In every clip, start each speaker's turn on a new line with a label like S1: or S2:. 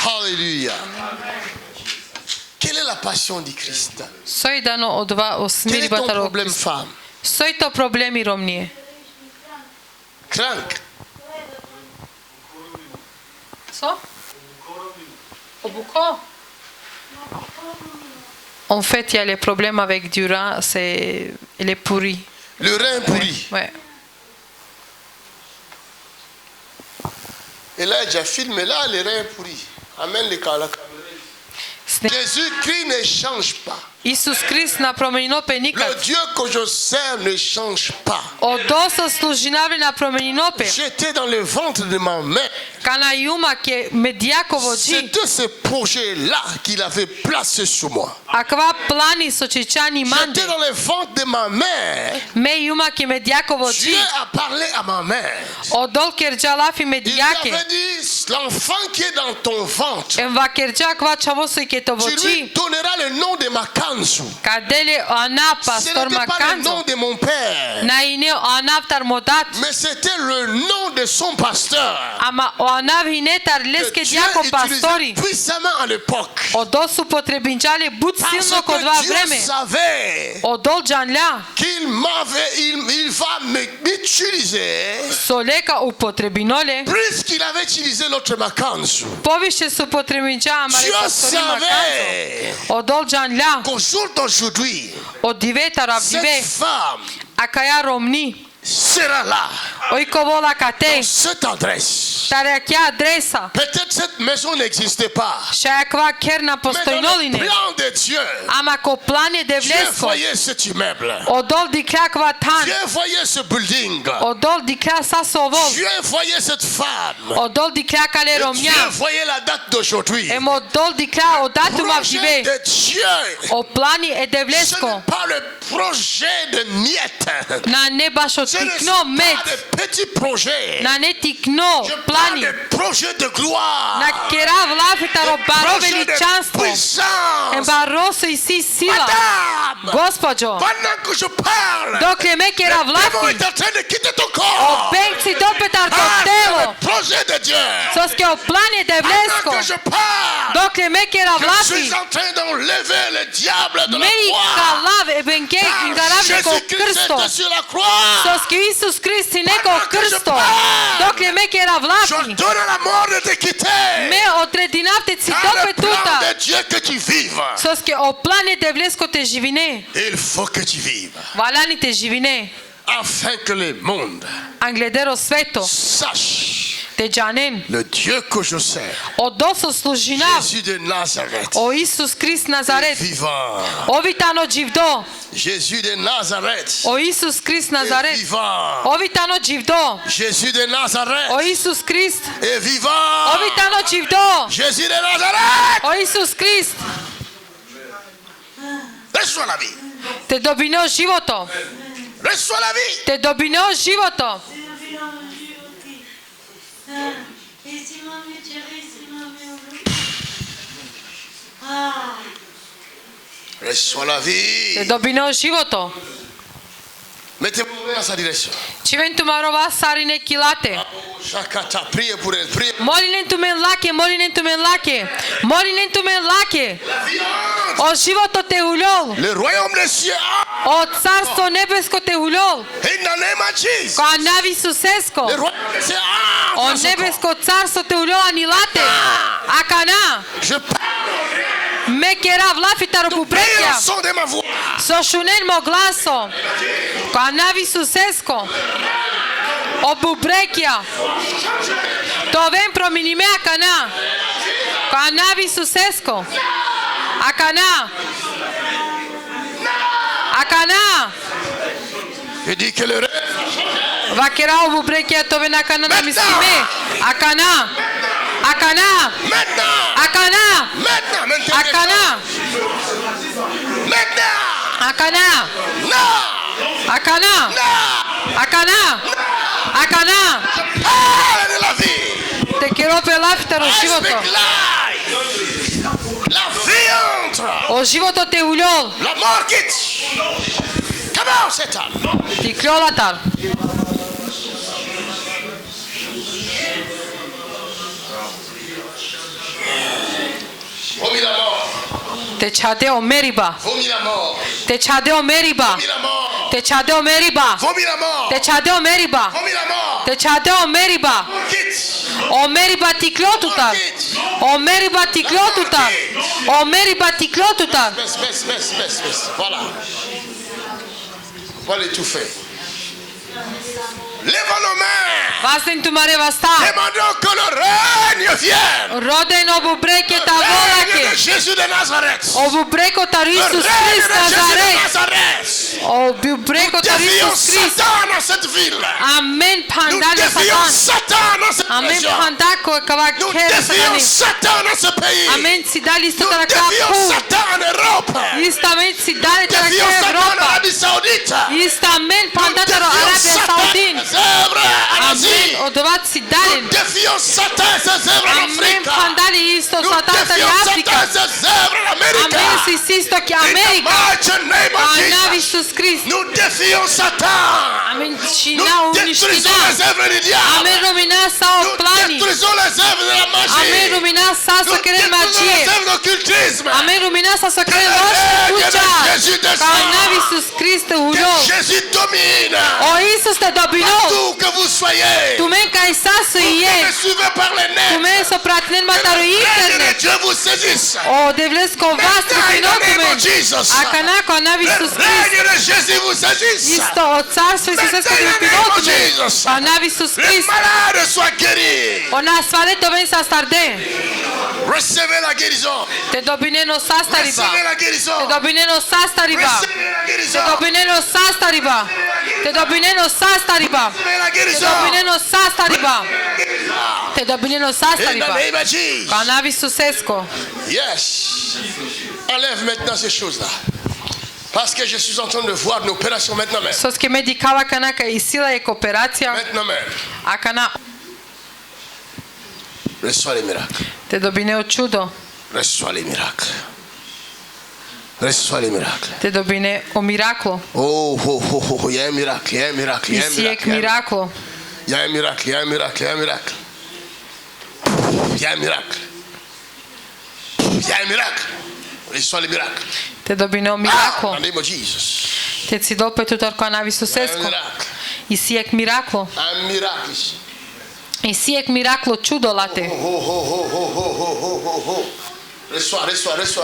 S1: Alléluia. Quelle est la passion du Christ?
S2: Sojdano o
S1: Quel est
S2: smirba
S1: ton
S2: taro.
S1: problème, femme?
S2: Soj to problemi romnije.
S1: Crank.
S2: Co? Obuko? En fait, il y a les problèmes avec du rein, il est pourri.
S1: Le rein pourri.
S2: Ouais.
S1: Et là, j'ai filmé là, le rein pourri. Amène les caméras. Jésus-Christ ne change pas.
S2: Isus Krist n'a promenio pe
S1: Le
S2: nikad.
S1: Dieu que je sers ne change pas.
S2: O dosa služinave n'a promenio pe.
S1: J'étais dans le ventre de ma mère.
S2: Kana iuma ke mediakovo dži.
S1: C'était ce projet-là qu'il avait placé sur moi.
S2: Akva plani so čičani mande.
S1: J'étais dans le ventre de ma mère.
S2: Me iuma ke mediakovo
S1: Dieu
S2: dži.
S1: a parlé à ma mère.
S2: O dol kerđalafi
S1: Il
S2: mediake.
S1: lui avait dit, l'enfant qui est dans ton ventre,
S2: Enva kerđa kva čavosu ke to
S1: tu lui
S2: voči.
S1: donneras le nom de ma kanzu.
S2: Kadele ana
S1: Ce
S2: pastor
S1: n'était pas le nom
S2: makanzo.
S1: de mon père,
S2: Na ine o anav tar modat.
S1: mais c'était le nom de son pasteur.
S2: Ama o anav hinetar
S1: Que
S2: leske
S1: Dieu
S2: diako
S1: utilisait
S2: pastori.
S1: puissamment à l'époque.
S2: O dol su potrebinčali bud
S1: Parce
S2: silno kod dva
S1: que Dieu
S2: vreme.
S1: savait
S2: O dol džanlja.
S1: qu'il il va m'utiliser
S2: Soleka upotrebinole.
S1: plus qu'il avait utilisé l'autre makanzu.
S2: Poviše su potrebinča amare
S1: Dieu
S2: pastori makanzo.
S1: savait
S2: O dol džanlja.
S1: qu'au jour d'aujourd'hui,
S2: O diveta
S1: cette
S2: ravdive.
S1: femme
S2: A kaja romni.
S1: sera là,
S2: Oj ko vola ka te.
S1: cette adresse.
S2: Tare kja adresa.
S1: Peut-être cette maison n'existait pas,
S2: Šaja kva kerna
S1: mais dans le
S2: postojnoline.
S1: plan de Dieu,
S2: Ama ko plane
S1: Dieu
S2: devlesko.
S1: voyait cet immeuble.
S2: O dol dikra kva tan.
S1: Dieu voyait ce building.
S2: O dol dikra sasovol.
S1: Dieu voyait cette femme.
S2: O dol dikra kale
S1: Et Dieu
S2: romnja.
S1: voyait la date d'aujourd'hui.
S2: Emo dol dikra o datum
S1: Projet
S2: avdive.
S1: de Dieu.
S2: O plani e
S1: Ce
S2: devlesko.
S1: n'est pas le projet de miettes.
S2: Na ne baš o
S1: Ce ne
S2: tikno
S1: sont
S2: met.
S1: pas de petits projets.
S2: Na ne tikno
S1: Je parle
S2: plani.
S1: de projets de gloire.
S2: Na kera vlafitaro baro
S1: Projet de
S2: veličanstvo.
S1: puissance.
S2: Embaroso i si sila.
S1: Madame,
S2: Gospođo,
S1: pendant que je parle,
S2: dok je me kera
S1: le démon
S2: vlafi,
S1: est en train de quitter ton corps.
S2: o penci dopetar to
S1: Ah, c'est
S2: telo.
S1: le projet de Dieu.
S2: Soske o plani devlesko.
S1: Pendant que je parle,
S2: Dok je me kera
S1: je
S2: vlafi.
S1: suis en train d'enlever le diable de la
S2: Mei
S1: croix.
S2: kalav e benke
S1: Car
S2: ingaravlje ko
S1: Jésus-Christ
S2: krsto.
S1: était sur la croix.
S2: Soske Isus Kristi neko
S1: Pendant que je
S2: krsto.
S1: parle,
S2: Dok je me kera
S1: Je
S2: vlafi.
S1: donne la mort de te quitter.
S2: Me odredinavte si
S1: Car le
S2: dope
S1: plan
S2: tuta.
S1: de Dieu que tu vives.
S2: Soske o plani devlesko te živine.
S1: Il faut que tu vives.
S2: Valani te živine.
S1: Afin que le monde
S2: Angledero sveto.
S1: sache
S2: Te džanen.
S1: le Dieu que je sers.
S2: O doso služinav.
S1: Jésus de Nazareth.
S2: O Isus Krist Nazaret.
S1: Vivant.
S2: Ovitano dživdo.
S1: Jésus de Nazareth.
S2: O Isus Krist
S1: Est
S2: Nazaret.
S1: vivant.
S2: Ovitano dživdo.
S1: Jésus de Nazareth.
S2: O Isus Krist.
S1: Est vivant.
S2: Ovitano dživdo.
S1: Jésus de Nazareth.
S2: O Isus Krist.
S1: Reçois la vie.
S2: Te dobineo životo.
S1: Reçois la vie.
S2: Te dobineo životo.
S1: Reçois la
S2: Te
S1: vie.
S2: dobineo životo.
S1: Mettez-vous dans sa direction.
S2: Čiventu marova sarine kilate.
S1: Chacata, priez pour elle. Priez.
S2: Molinen tu men lake, molinen tu men lake. Molinen tu men lake.
S1: La viande.
S2: O životo te uljol.
S1: Le royaume des cieux.
S2: O carstvo nebesko te uljol.
S1: In the name of Jesus.
S2: Ko anavi susesko.
S1: Le royaume des cieux.
S2: O nebesko carstvo te uljol anilate. Akana.
S1: Je parle.
S2: Me kera vlafitaro
S1: Paye
S2: bubrekja.
S1: le son de ma voix.
S2: So šunen mo glaso. Ko anavi susesko. O bubrekja. To vem prominime akana. Ko anavi susesko. Akana. Akana.
S1: Je dis que le rêve.
S2: Vakera o bubrekja to ven akana na miskime. Akana. Akana.
S1: Maintenant.
S2: Akana.
S1: Maintenant. Maintenant.
S2: Akana.
S1: Maintenant.
S2: Akana.
S1: Non.
S2: Akana.
S1: Non.
S2: Akana. Akana.
S1: Parle de la vie.
S2: Te quiero pelafitaro
S1: I
S2: životo.
S1: speak life. La vie entre.
S2: O životo te uljol.
S1: La mort quitte. Comment Satan?
S2: Ti kljolatar. Te chadeo meriba.
S1: Vomis la mort.
S2: Te chadeo meriba.
S1: Vomis la mort.
S2: Te chadeo meriba.
S1: Vomis la mort.
S2: Te chadeo meriba.
S1: Vomis la mort.
S2: Te chadeo meriba.
S1: Quitte.
S2: O meriba ticlotutar. O meriba ticlotutar. O meriba ticlotutar.
S1: Baisse. Voilà. On va l'étouffer. Lève nos mains.
S2: Vastintu mare vasta.
S1: Demandons que le règne vienne.
S2: Roden obubreke
S1: Le
S2: tavolake.
S1: règne de Jésus de Nazareth.
S2: Obubreko
S1: Le
S2: tarisus
S1: règne
S2: Christ
S1: de Jésus de
S2: Nazaret.
S1: Nazareth.
S2: Obubreko
S1: Nous défions
S2: tarisus Christ.
S1: Satan dans cette ville.
S2: Amen
S1: Nous
S2: pandale
S1: défions
S2: satan.
S1: Satan dans cette
S2: Amen
S1: région.
S2: pandako
S1: Nous
S2: kavakere
S1: défions
S2: satani.
S1: Satan dans ce pays.
S2: Amen sidali
S1: Nous
S2: stotara
S1: défions
S2: kapu.
S1: Satan en Europe.
S2: Istamen sidali
S1: Nous défions
S2: tara
S1: Satan en
S2: Europa.
S1: Arabie Saoudite.
S2: Istamen
S1: Nous
S2: pandataro
S1: défions
S2: Arabia
S1: Satan
S2: Saudin.
S1: et ses œuvres en Asie.
S2: Amen odovat sidalen.
S1: Nous défions Satan et ses œuvres en
S2: Amen
S1: Afrique.
S2: pandali isto
S1: Nous
S2: satata
S1: défions Satan
S2: Africa.
S1: et ses œuvres en Amérique.
S2: Amen sisisto ki
S1: In the
S2: America.
S1: mighty name of
S2: Anavi
S1: Jesus.
S2: Iisus Christ.
S1: Nous défions Satan.
S2: Amen
S1: Nous
S2: China
S1: détruisons
S2: uniștina.
S1: les œuvres du diable.
S2: Amen rumina sau
S1: Nous
S2: plani.
S1: détruisons les œuvres de la
S2: Amen
S1: magie.
S2: rumina sa
S1: Nous
S2: să crede
S1: détruisons les
S2: magie.
S1: œuvres d'occultisme.
S2: Amen rumina sa să crede
S1: Que
S2: roșu
S1: le
S2: cucea.
S1: règne de Jésus
S2: Ca
S1: descend.
S2: Anavi Iisus Christ ulo.
S1: Que Jésus domine.
S2: O Iisus te dobino.
S1: Partout que vous soyez.
S2: Tu men kai sa să
S1: Vous qui
S2: ie.
S1: me suivez par les
S2: Tu
S1: nets.
S2: men să pratinen
S1: Que
S2: mataru
S1: le règne de
S2: internet.
S1: Dieu vous saisisse.
S2: O devles kovastri
S1: Maintenant, in
S2: prin
S1: the
S2: ochiul
S1: name
S2: meu.
S1: of Jesus.
S2: Akana cu Anavi
S1: Le
S2: Iisus Christ.
S1: règne de Jésus vous saisisse.
S2: Este o țară Iisusescu din prin ochiul meu. Anavi Iisus
S1: Les
S2: Christ.
S1: malades soient guéris.
S2: O nasvale doven sa starde.
S1: Recevez la guérison.
S2: Te dobine no sa stariba.
S1: Recevez la guérison.
S2: Te dobine no sa stariba.
S1: Recevez la
S2: Te
S1: guérison.
S2: dobine no sa stariba. Te dobine no sa stariba.
S1: Recevez la
S2: Te
S1: guérison.
S2: dobine no sa stariba. Te dobine no sa
S1: In the
S2: stariba.
S1: name of Jesus.
S2: Ca Anavi Iisusescu.
S1: Yes. Enlève maintenant ces choses-là. Parce que je suis en train de voir une opération maintenant même.
S2: Sos che medicava cana că isila e cooperația.
S1: Maintenant même.
S2: Acana
S1: Reçois les miracles.
S2: te dobine o ciudo.
S1: Reçois les miracles. Reçois les miracles.
S2: Te dobine o miracolo.
S1: Oh, il y a un miracle, il y a un miracle, il y a un
S2: Isiek
S1: miracle.
S2: miracolo.
S1: Il y a un miracle, il y a un miracle, il y a un miracle. Il y a un miracle. Il y a un miracle. Reçois les miracles.
S2: Te dobine o
S1: In
S2: miracolo.
S1: the name of Jesus.
S2: Te ți do pe tutor cu Anavi
S1: Un
S2: Iisusescu.
S1: miracle.
S2: Isiek miracolo.
S1: Un miracle ici.
S2: Isiek miracolo ciudo la te.
S1: Reçois.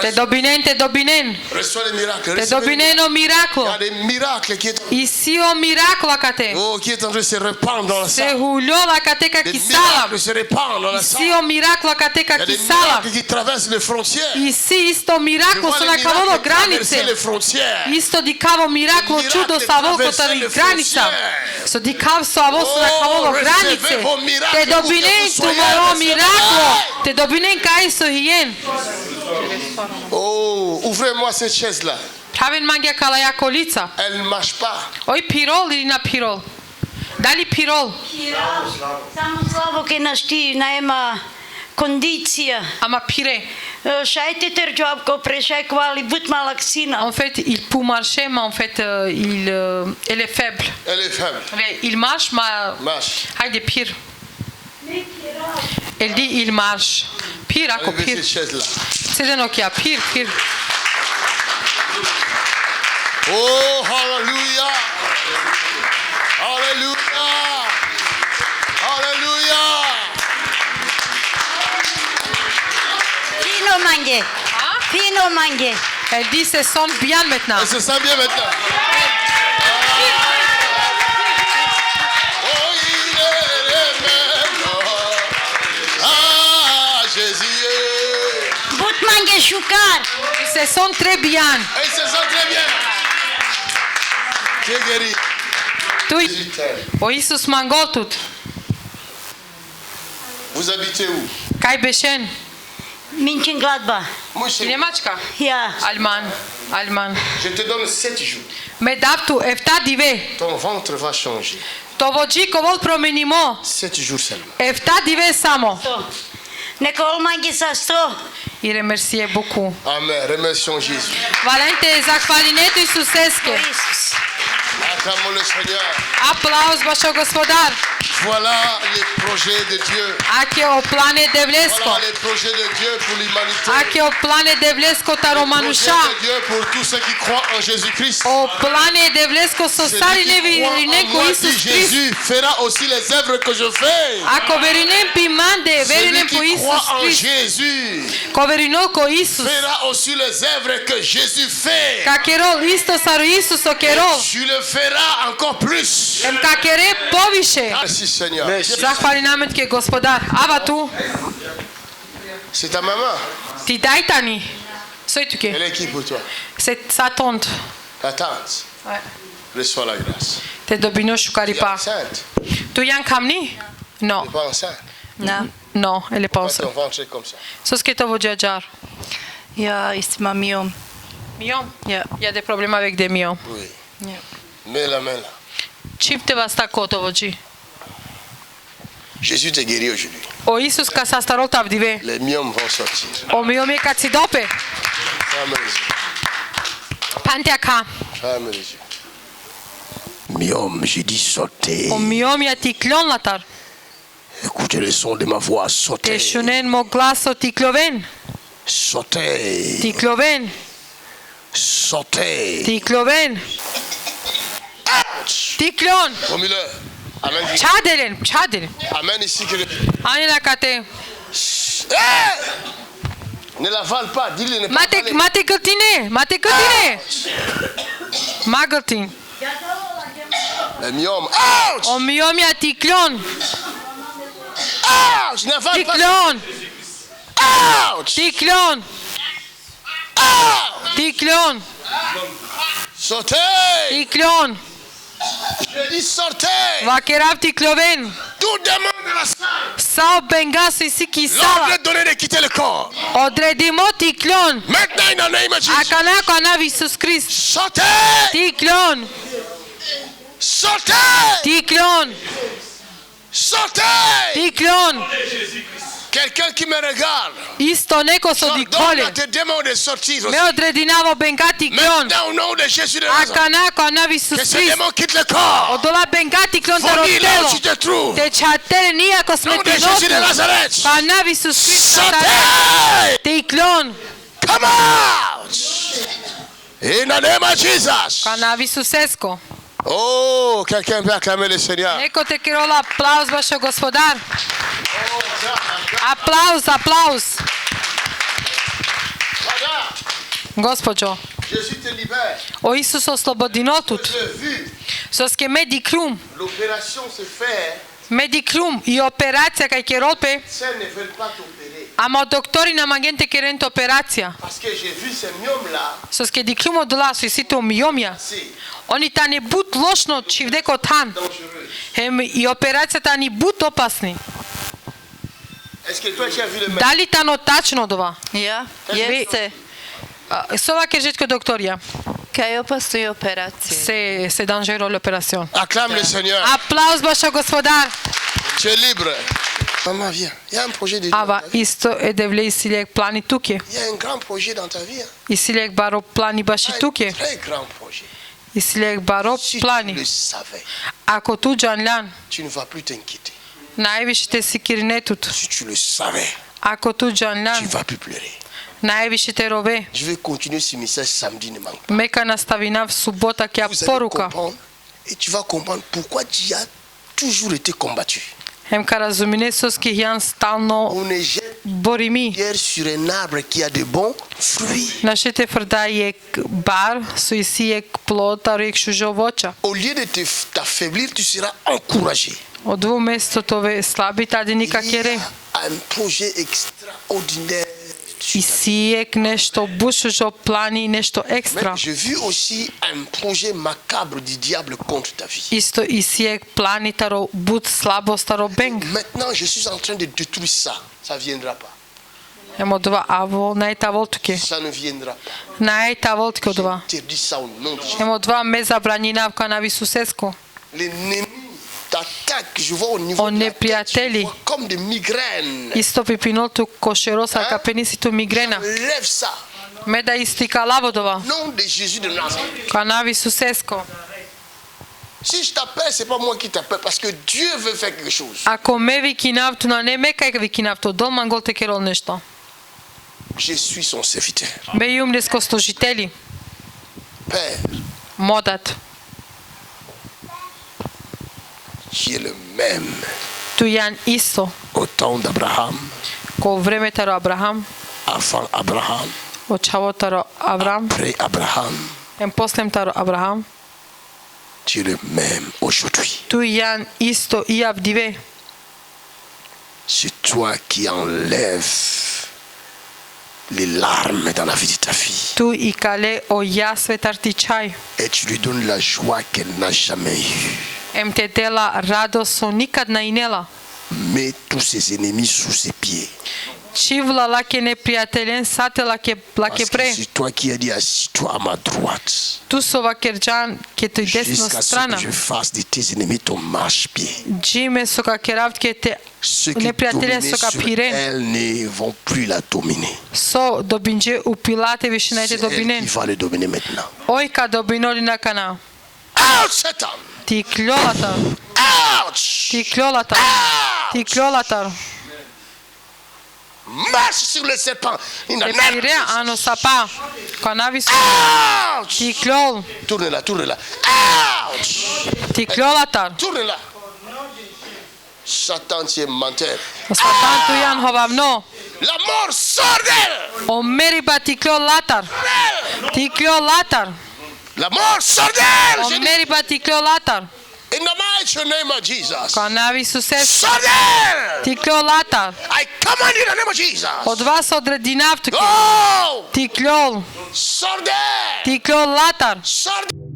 S2: Te dobinen, te dobinen.
S1: Reçois les miracles.
S2: Te
S1: Recevez les
S2: dobinen o
S1: Il y a
S2: miracolo.
S1: des miracles
S2: Isi o miracolo ca te.
S1: qui est en train de se répandre dans la
S2: Se
S1: salle.
S2: hulio la ca te ca
S1: Des
S2: chisala.
S1: miracles se répandent dans la
S2: Isi
S1: salle.
S2: o miracolo ca te ca
S1: Il y a des
S2: chisala.
S1: miracles qui traversent les frontières.
S2: Isi isto
S1: Je
S2: miracolo
S1: vois
S2: su
S1: les
S2: na cavolo
S1: miracles traverser les
S2: granice.
S1: frontières.
S2: Isto di cavo miracolo
S1: Miracoli
S2: ciudo sa avo
S1: traversare
S2: cotari
S1: le
S2: granica.
S1: frontiere.
S2: So di cav so avo su na cavolo
S1: Oh,
S2: granice.
S1: recevez vos miracles,
S2: Te
S1: vous que
S2: dobinen
S1: vous
S2: tu
S1: soyez,
S2: moro
S1: recevez.
S2: miracolo. Te dobinen ca iso hien.
S1: Oh, ouvrez-moi cette chaise-là.
S2: Praven mangia cala ia colița.
S1: Elle ne marche pas.
S2: Oi pirol ili na pirol. Dali pirol.
S3: Само слава ке нашти наема кондиция.
S2: Ama pire.
S3: Шайте терджоб ко прешай квали бут малаксина.
S2: En fait, il peut marcher, mais en fait, elle est faible.
S1: Elle est faible.
S2: Il marche, mais...
S1: Marche.
S2: Haide, pire. Elle dit, il marche. Pire, acolo,
S1: Enlevez
S2: pire.
S1: cette chaise-là.
S2: Ține în ochia, pire, pire.
S1: Oh, hallelujah. Hallelujah. Hallelujah.
S3: Фино манге. Фино манге.
S2: Elle dit, ça sonne bien maintenant.
S1: Elle se sent bien maintenant. Oh, il est maintenant. Ah, Jésus.
S3: Бут манге шукар.
S2: Ça sonne très bien.
S1: Elle se sent très bien. Tu es guéri.
S2: Tu, o Iisus mangotut.
S1: Vous habitez où?
S2: Cai beșen.
S3: Минчин гладба.
S1: Moi, chez
S2: Cine mačka?
S3: Я.
S2: Alman.
S1: Je te donne 7 jours.
S2: Me dap tu, efta dive.
S1: Ton ventre va changer.
S2: To vođi kovol promenimo.
S1: 7 jours seulement.
S2: Efta dive samo.
S3: Некол манге са 100.
S2: I remercie beaucoup.
S1: Amen. Remercions Jésus.
S2: Valente, zahvaline tu Iisusescu.
S3: Исус.
S1: Acclamons le Seigneur.
S2: Aplauz vašo gospodar.
S1: Voilà les projets de Dieu.
S2: Aké o plane devlesko.
S1: Voilà les projets de Dieu pour l'humanité.
S2: Aké o plane devlesko ta
S1: Les projets
S2: romanuša.
S1: de Dieu pour tous ceux qui croient en Jésus-Christ.
S2: O plane devlesko so
S1: Celui
S2: stari
S1: qui croit en
S2: neverineko
S1: moi,
S2: Isus
S1: dit
S2: Krist.
S1: Jésus, fera aussi les œuvres que je fais.
S2: Ako verinem pimande,
S1: Celui
S2: verinem po
S1: qui croit
S2: Isus
S1: en
S2: Krist.
S1: Jésus
S2: Ko verino ko Isus.
S1: fera aussi les œuvres que Jésus fait.
S2: Ka kerol isto saru Isus o kerol.
S1: Tu le feras encore plus.
S2: Em ka kere poviše.
S1: Merci Seigneur.
S2: Zahvali namet ke gospodar. Ava tu.
S1: C'est ta maman.
S2: Ti daj tani. Soi tu
S1: Elle
S2: ke.
S1: est qui pour toi?
S2: C'est sa tante.
S1: Ta tante.
S2: Ouais.
S1: Reçois la grâce.
S2: Te dobino
S1: Tu es
S2: shukaripa.
S1: enceinte.
S2: Tu yan kamni? No.
S1: Tu n'es pas enceinte.
S3: Da.
S2: No, elle est pas
S1: Pourquoi
S2: enceinte.
S1: ton ventre est comme ça?
S2: Sos que to djajar.
S3: Ja isma miom.
S2: Miom.
S3: Ja.
S2: Il y a des problèmes avec des miomes.
S1: Oui.
S3: Ja.
S1: Mets la main là.
S2: Chip te va sta koto voji.
S1: Jésus te guérit aujourd'hui.
S2: O Isus ca sa starol tavdive.
S1: Les myomes vont sortir.
S2: O miome ca ți dope.
S1: Ferme les yeux.
S2: Pantea ca.
S1: Ferme les yeux. Myome, j'ai dit sauter.
S2: O miome ya ticlon la tar.
S1: Écoutez le son de ma voix.
S2: Te
S1: Sauter.
S2: shunen mo glaso ticloven.
S1: Sauter.
S2: Ticloven.
S1: Sauter.
S2: Ticloven. Ticlon.
S1: Remue-le. Amen.
S2: Chadelen. Chadelen.
S1: Amen ici que le...
S2: Ani la cate.
S1: Hey! Ne l'avale pas. Dis-le ne pas avaler.
S2: Mate gătine. Mate gătine. Ma gătin.
S1: Les myomes. Ouch!
S2: O miome ya ticlon.
S1: Ouch! N'avale pas.
S2: Ticlon.
S1: Ouch!
S2: Ticlon.
S1: Ouch!
S2: Ticlon.
S1: Sortez!
S2: Ticlon.
S1: Je dis sortez!
S2: Vakerav ticloven.
S1: Tout demande de la salle.
S2: Sau bengasu isiki
S1: L'ordre
S2: sala.
S1: est donné de quitter le corps.
S2: Odredimo ticlon.
S1: Maintenant, in the name of Jesus.
S2: Akana kona Isus Christ.
S1: Sortez!
S2: Ticlon.
S1: Sortez!
S2: Ticlon.
S1: Sortez!
S2: Ticlon.
S1: Quelqu'un qui me regarde.
S2: Istoneko so
S1: J'ordonne
S2: dicole.
S1: à tes démons de sortir aussi.
S2: Me odredinavo benga ticlon.
S1: Maintenant, au nom de Jésus de Nazareth.
S2: Akana kona
S1: Que
S2: Isus
S1: ce
S2: Christ.
S1: démon quitte le corps.
S2: Odola benga ticlon
S1: Fournis là où tu
S2: tarotelo.
S1: te trouves.
S2: Te chatele nia
S1: Au nom de Jésus de
S2: kosmetinotu.
S1: Nazareth.
S2: Kana Isus Christ.
S1: Sortez!
S2: Ticlon.
S1: Come out! In the name of Jesus.
S2: Kana Isusesco.
S1: Oh, quelqu'un peut acclamer le Seigneur.
S2: Neko te kirol aplauz vašo gospodar. Aplauz, aplauz. Gospođo,
S1: Jésus te libère.
S2: o Isus oslobodinotut.
S1: J'ai vu
S2: Sos ke mediclum.
S1: l'opération se faire.
S2: Mediclum i operația ca kirol pe.
S1: Médecins ne veulent pas t'opérer.
S2: Amo doktori na magente kerent operația.
S1: Parce que j'ai vu ces myomes-là.
S2: Sos ke diclum od la su isito miomia.
S1: C'est
S2: Oni ta ne but lošno čivdeko tan.
S1: dangereux.
S2: Hem i operația ta ni but opasni.
S1: Est-ce que toi tu as vu le médecin?
S2: Da li ta no tačno dova?
S3: Ja, jeste.
S2: Sova kežetko doktorija.
S3: Kaj opasuje operacije.
S2: C'est dangereux l'opération.
S1: Acclame le Seigneur.
S2: Aplauz vašo gospodar.
S1: Tu es libre. Maman, viens. Il y a un projet de Dieu.
S2: Ava isto e devle isilijek plani tuke.
S1: Il y a un grand projet dans ta vie. Hein.
S2: Isilijek baro plani baši
S1: Un
S2: tuke.
S1: très grand projet.
S2: Isilijek baro
S1: Si tu
S2: plani.
S1: le savais,
S2: Ako tu Janlan,
S1: tu ne vas plus t'inquiéter.
S2: najviše te sikirinetut.
S1: Si tu le savais,
S2: Ako tu
S1: tu
S2: Janlan,
S1: vas plus pleurer.
S2: najviše te rove.
S1: Je vais continuer ce message samedi, ne manque pas.
S2: Meka nastavinav subota kja
S1: Vous allez
S2: poruka.
S1: comprendre et tu vas comprendre pourquoi tu as toujours été combattu.
S2: Hemka razumine soski hjan stalno
S1: On ne jette
S2: borimi.
S1: pierre sur un arbre qui a de bons fruits.
S2: Našete frdajek bar, su isijek plot, arujek šužo voća.
S1: Au lieu de t'affaiblir, tu seras encouragé.
S2: Od dvu mesto tove slabi tadi
S1: Il
S2: nikak
S1: y
S2: jere.
S1: a un projet extraordinaire.
S2: I sijek nešto bušužo plani, nešto ekstra.
S1: Mais j'ai vu aussi un projet macabre du diable contre ta vie.
S2: Isto i sijek plani taro but slabo staro beng.
S1: Maintenant, je suis en train de détruire ça. Ça ne viendra pas.
S2: Emo dva avo najta voltuke.
S1: Ça ne viendra pas.
S2: Najta voltuke dva.
S1: Je te dis ça au nom de Jésus.
S2: Emo dva me zabranjinavka na Visusesko.
S1: L'ennemi t'attaque, je vois au niveau
S2: On
S1: de la
S2: est
S1: tête, je
S2: priateli.
S1: vois comme des migraines.
S2: Isto pipinotu košerosa ka penisitu migrena.
S1: Lève ça.
S2: Me da istika lavodova.
S1: Au nom de Jésus de Nazareth.
S2: Ka na Visusesko.
S1: Si je t'appelle, c'est pas moi qui t'appelle parce que Dieu veut faire quelque chose.
S2: Ako me vikinav, tu na ne me kaj vikinav, to дол мангол те керол нешто.
S1: Je suis son serviteur.
S2: Бе юм деско служители,
S1: Père,
S2: модат.
S1: qui est le même
S2: Tu јан исто,
S1: au temps d'Abraham,
S2: ко времето ро Абрахам,
S1: avant Abraham,
S2: од чавото ро Авраам,
S1: après Abraham.
S2: ем послемта ро Абрахам.
S1: Tu es le même aujourd'hui.
S2: Tu јан исто и авдиве.
S1: C'est toi qui enlèves les larmes dans la vie de ta fille.
S2: Tu и кале о ја светар ти чај.
S1: Et tu lui donnes la joie qu'elle n'a jamais eue.
S2: Ем те дела радост со никад наинела.
S1: Mets tous ses ennemis sous ses pieds.
S2: Чивла лаке непријателен, сате лаке
S1: Parce que
S2: пре.
S1: c'est toi qui as dit assis-toi à ma droite.
S2: Tu со вакерџан ке тој десно
S1: Jusqu'à ce
S2: страна.
S1: que je fasse de tes ennemis ton marche-pied.
S2: Джиме со ка керавт ке те
S1: Ceux qui
S2: непријателен
S1: dominaient
S2: со ка
S1: sur
S2: пирен.
S1: elle ne vont plus la dominer.
S2: Со добинџе упилате више најде
S1: C'est elle
S2: добинен.
S1: qui va le dominer maintenant.
S2: Ој ка добиноли на кана.
S1: Ouch, Satan!
S2: Ти клјолата.
S1: Ouch!
S2: Ти клјолата. Ти клјолата.
S1: Marche sur le serpent. Il n'a
S2: Те пире ано сапа. Канави со.
S1: Ouch!
S2: Ти клјол.
S1: Tourne-la, tourne-la. Ouch!
S2: Ти клјолата.
S1: Tourne-la. Satan, tu es menteur.
S2: Сатан ту јан ховавно.
S1: La mort sort d'elle!
S2: О мери ба ти клјолатар. Ти клјолатар.
S1: La mort sort d'elle!
S2: О
S1: J'ai dit,
S2: мери ба ти клјолатар.
S1: in the mighty name of Jesus.
S2: Канави Исусе.
S1: Sort d'elle!
S2: Ти клјолатар.
S1: I command you in the name of Jesus.
S2: Од вас одрединавту.
S1: Oh!
S2: Ти клјол.
S1: Sort d'elle!
S2: Ти клјолатар.
S1: Sort d'elle!